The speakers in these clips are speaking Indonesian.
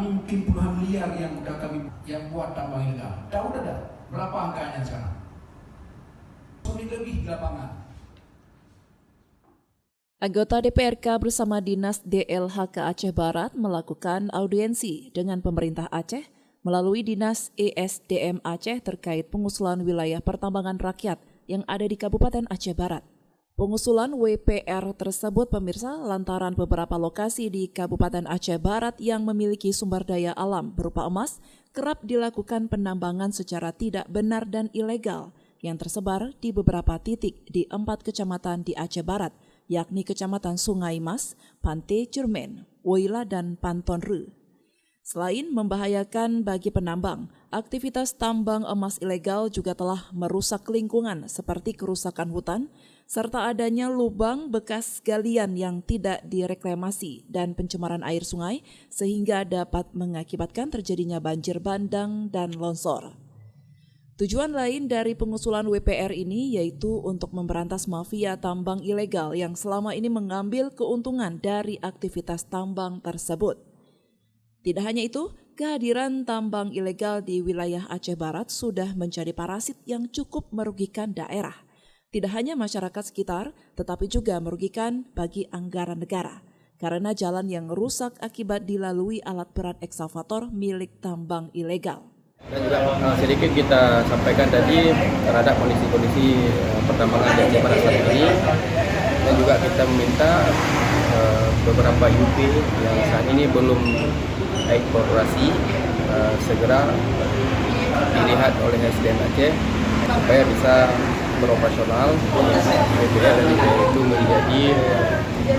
Kami mungkin puluhan miliar yang udah kami yang buat tambang ilegal. Udah dah. Berapa angkanya sekarang? Lebih di lapangan. Anggota DPRK bersama Dinas DLHK Aceh Barat melakukan audiensi dengan pemerintah Aceh melalui Dinas ESDM Aceh terkait pengusulan wilayah pertambangan rakyat yang ada di Kabupaten Aceh Barat. Pengusulan WPR tersebut pemirsa lantaran beberapa lokasi di Kabupaten Aceh Barat yang memiliki sumber daya alam berupa emas kerap dilakukan penambangan secara tidak benar dan ilegal yang tersebar di beberapa titik di 4 kecamatan di Aceh Barat, yakni Kecamatan Sungai Mas, Pante Cermen, Woila, dan Pantonru. Selain membahayakan bagi penambang, aktivitas tambang emas ilegal juga telah merusak lingkungan seperti kerusakan hutan, serta adanya lubang bekas galian yang tidak direklamasi dan pencemaran air sungai sehingga dapat mengakibatkan terjadinya banjir bandang dan longsor. Tujuan lain dari pengusulan WPR ini yaitu untuk memberantas mafia tambang ilegal yang selama ini mengambil keuntungan dari aktivitas tambang tersebut. Tidak hanya itu, kehadiran tambang ilegal di wilayah Aceh Barat sudah menjadi parasit yang cukup merugikan daerah. Tidak hanya masyarakat sekitar, tetapi juga merugikan bagi anggaran negara. Karena jalan yang rusak akibat dilalui alat berat ekskavator milik tambang ilegal. Dan juga sedikit kita sampaikan tadi terhadap kondisi-kondisi pertambangan di Aceh Barat saat ini, dan juga kita meminta beberapa UP yang saat ini belum eksplorasi segera dilihat oleh SDM Aceh supaya bisa beroperasional. WPR dan UP itu menjadi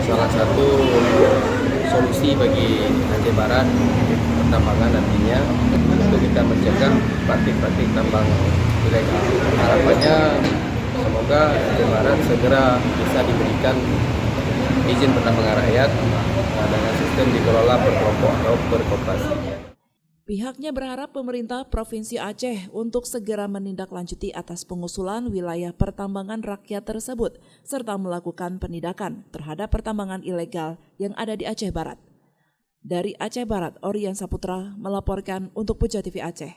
salah satu solusi bagi Aceh Barat pertambangan nantinya untuk kita mencegah praktik-praktik tambang ilegal. Harapannya semoga Aceh Barat segera bisa diberikan izin pertambangan rakyat dengan sistem dikelola berkelompok atau berkoperasi. Pihaknya berharap pemerintah Provinsi Aceh untuk segera menindaklanjuti atas pengusulan wilayah pertambangan rakyat tersebut serta melakukan penindakan terhadap pertambangan ilegal yang ada di Aceh Barat. Dari Aceh Barat, Orian Saputra melaporkan untuk Puja TV Aceh.